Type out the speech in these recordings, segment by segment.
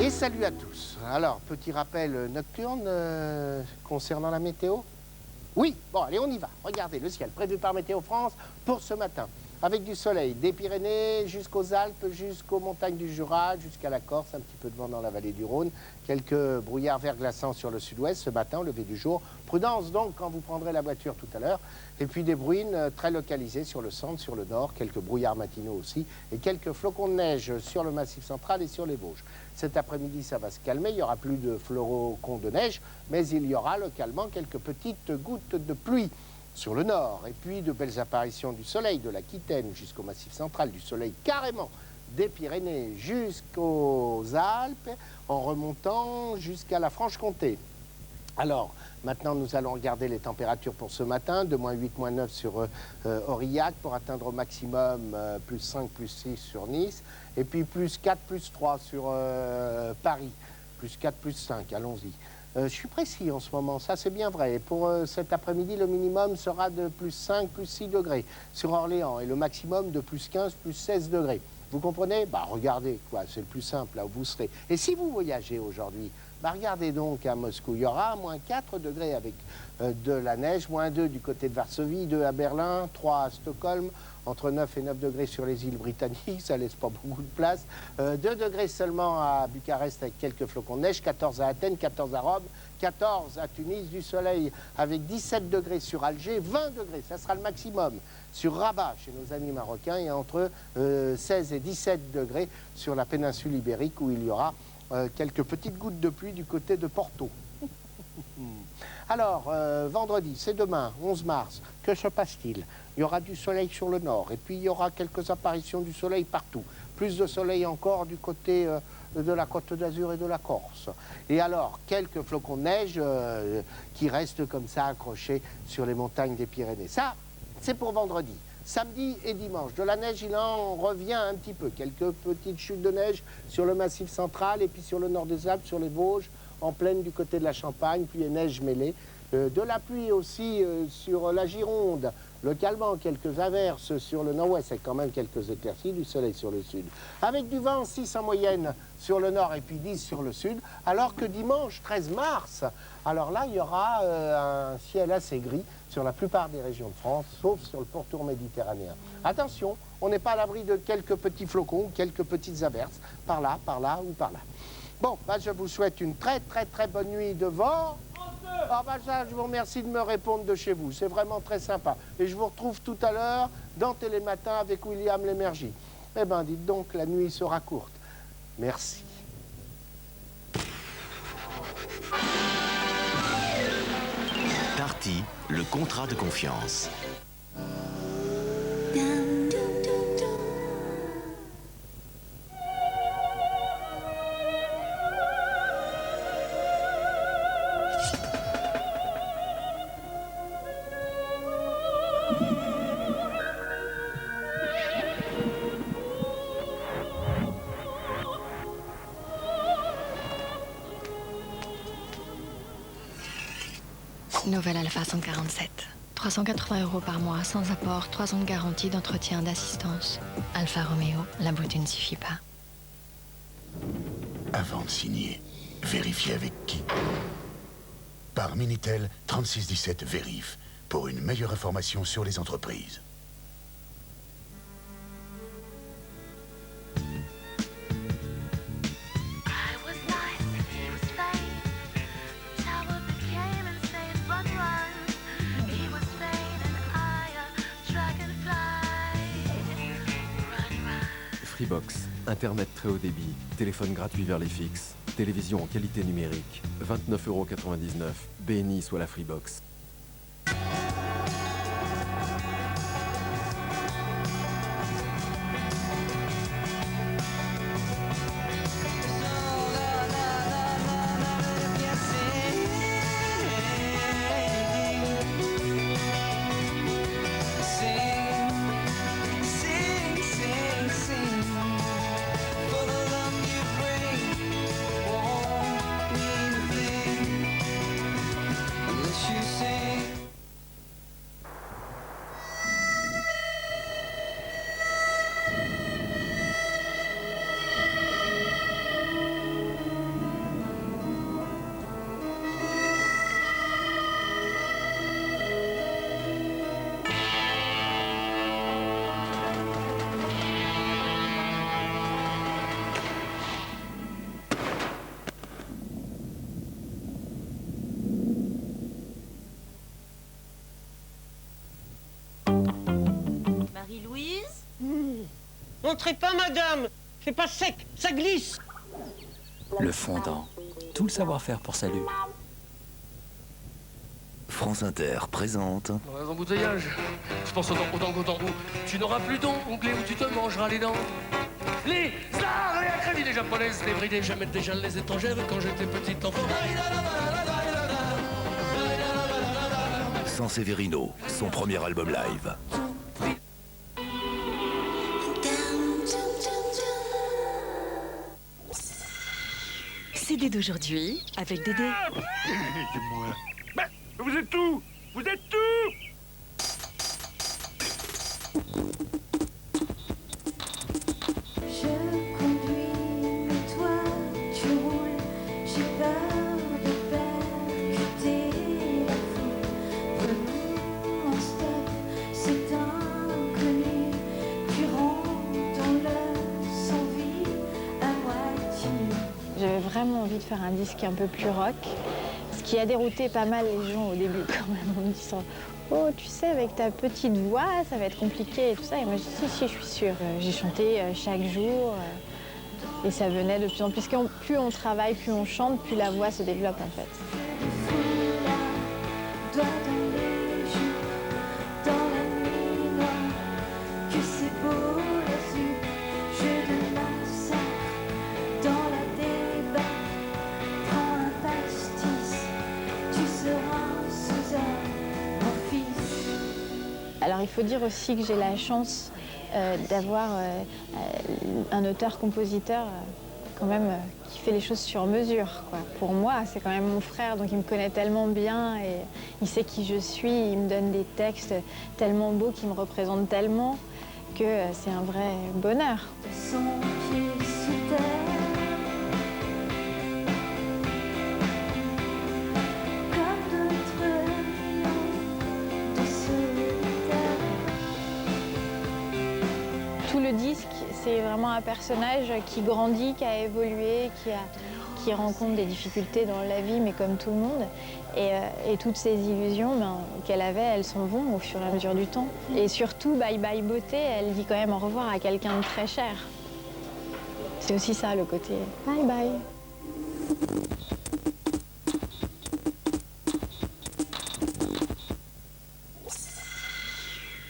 Et salut à tous. Alors, petit rappel nocturne concernant la météo. Oui, bon, allez, on y va. Regardez le ciel prévu par Météo France pour ce matin. Avec du soleil, des Pyrénées jusqu'aux Alpes, jusqu'aux montagnes du Jura, jusqu'à la Corse, un petit peu de vent dans la vallée du Rhône, quelques brouillards verglaçants sur le sud-ouest ce matin au lever du jour. Prudence donc quand vous prendrez la voiture tout à l'heure. Et puis des bruines très localisées sur le centre, sur le nord, quelques brouillards matinaux aussi, et quelques flocons de neige sur le Massif central et sur les Vosges. Cet après-midi, ça va se calmer, il n'y aura plus de flocons de neige, mais il y aura localement quelques petites gouttes de pluie sur le nord, et puis de belles apparitions du soleil de l'Aquitaine jusqu'au Massif central, du soleil carrément des Pyrénées jusqu'aux Alpes, en remontant jusqu'à la Franche-Comté. Alors, maintenant, nous allons regarder les températures pour ce matin, de -8, -9 sur Aurillac, pour atteindre au maximum +5, +6 sur Nice, et puis +4, +3 sur Paris, +4, +5, allons-y. Je suis précis en ce moment, ça c'est bien vrai. Et pour cet après-midi, le minimum sera de +5, +6 degrés sur Orléans, et le maximum de +15, +16 degrés. Vous comprenez? Bah regardez, quoi, c'est le plus simple, là où vous serez. Et si vous voyagez aujourd'hui, bah regardez donc à Moscou, il y aura -4 degrés avec de la neige, -2 du côté de Varsovie, 2 à Berlin, 3 à Stockholm, entre 9 et 9 degrés sur les îles britanniques, ça laisse pas beaucoup de place, 2 degrés seulement à Bucarest avec quelques flocons de neige, 14 à Athènes, 14 à Rome, 14 à Tunis, du soleil avec 17 degrés sur Alger, 20 degrés, ça sera le maximum sur Rabat chez nos amis marocains, et entre 16 et 17 degrés sur la péninsule ibérique où il y aura quelques petites gouttes de pluie du côté de Porto. Alors, vendredi, c'est demain, 11 mars, que se passe-t-il? Il y aura du soleil sur le nord, et puis il y aura quelques apparitions du soleil partout. Plus de soleil encore du côté de la Côte d'Azur et de la Corse. Et alors, quelques flocons de neige qui restent comme ça accrochés sur les montagnes des Pyrénées. Ça, c'est pour vendredi. Samedi et dimanche, de la neige, il en revient un petit peu. Quelques petites chutes de neige sur le Massif central, et puis sur le nord des Alpes, sur les Vosges, en plaine du côté de la Champagne, puis les neiges mêlées. De la pluie aussi sur la Gironde, localement quelques averses sur le nord-ouest, et quand même quelques éclaircies, du soleil sur le sud. Avec du vent, 6 en moyenne sur le nord et puis 10 sur le sud, alors que dimanche 13 mars, alors là il y aura un ciel assez gris sur la plupart des régions de France, sauf sur le pourtour méditerranéen. Attention, on n'est pas à l'abri de quelques petits flocons, quelques petites averses, par là ou par là. Bon, bah, je vous souhaite une très bonne nuit de vent. Ah bah ça, je vous remercie de me répondre de chez vous, c'est vraiment très sympa. Et je vous retrouve tout à l'heure dans Télématin avec William Lémergie. Eh ben, dites donc, la nuit sera courte. Merci. Darty, le contrat de confiance. Nouvelle Alpha 147. 380 € par mois, sans apport, 3 ans de garantie, d'entretien, d'assistance. Alfa Romeo, la beauté ne suffit pas. Avant de signer, vérifiez avec qui. Par Minitel 3617 Vérif, pour une meilleure information sur les entreprises. Freebox, Internet très haut débit, téléphone gratuit vers les fixes, télévision en qualité numérique, 29,99 €, BNI soit la Freebox. She said Montrez pas, madame. C'est pas sec, ça glisse. Le fondant. Tout le savoir-faire pour salut. France Inter présente Dans les embouteillages, je pense au tango. Tu n'auras plus d'ongles où tu te mangeras les dents. Les arts et accrédits des japonaises, les bridés, jamais déjà les étrangères quand j'étais petit enfant. San Severino, son premier album live. CD d'aujourd'hui avec Dédé. Vous êtes tout. Vous êtes tout. Je conduis, mais toi tu roules. J'ai peur de percuter la foule. Prenons un stop, c'est inconnu. Tu rentres dans le sans-vie à moitié nu. J'avais vraiment envie de faire un disque un peu plus rock, ce qui a dérouté pas mal les gens au début quand même, en me disant « Oh, tu sais, avec ta petite voix, ça va être compliqué et tout ça ». Et moi, je dis « Si, je suis sûre ». J'ai chanté chaque jour et ça venait de plus en plus. Plus on travaille, plus on chante, plus la voix se développe en fait. Doigt dans les joues, dans la nuit noire, que c'est beau l'azur, jeu de massacre, dans la débarque, prends un pastis, tu seras sous un fils. Alors il faut dire aussi que j'ai la chance d'avoir un auteur-compositeur quand même qui fait les choses sur mesure, quoi. Pour moi, c'est quand même mon frère, donc il me connaît tellement bien et il sait qui je suis, il me donne des textes tellement beaux qui me représentent tellement que c'est un vrai bonheur. Son pied sous terre, comme d'autres lions de solitaire. Tout le disque, c'est vraiment un personnage qui grandit, qui a évolué, qui rencontre des difficultés dans la vie, mais comme tout le monde. Et toutes ces illusions qu'elle avait, elles s'en vont au fur et à mesure du temps. Et surtout, Bye Bye Beauté, elle dit quand même au revoir à quelqu'un de très cher. C'est aussi ça, le côté bye bye.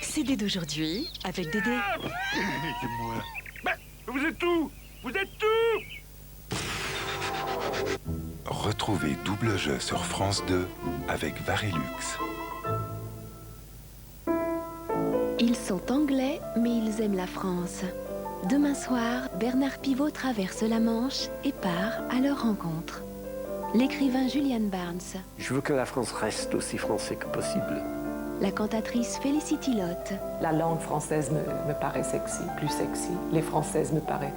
CD d'aujourd'hui avec Dédé. Vous êtes tout. Vous êtes tout. Retrouvez Double Jeu sur France 2 avec Varilux. Ils sont anglais, mais ils aiment la France. Demain soir, Bernard Pivot traverse la Manche et part à leur rencontre. L'écrivain Julian Barnes, Je veux que la France reste aussi français que possible. la cantatrice Felicity Lott, La langue française me paraît sexy, plus sexy. Les françaises me paraissent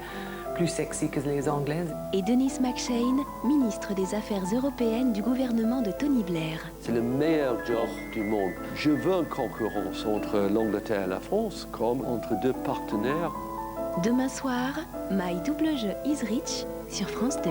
plus sexy que les anglaises. et Dennis McShane, ministre des Affaires européennes du gouvernement de Tony Blair. C'est le meilleur job du monde. Je veux une concurrence entre l'Angleterre et la France, comme entre deux partenaires. Demain soir, My Double Jeu is Rich sur France 2.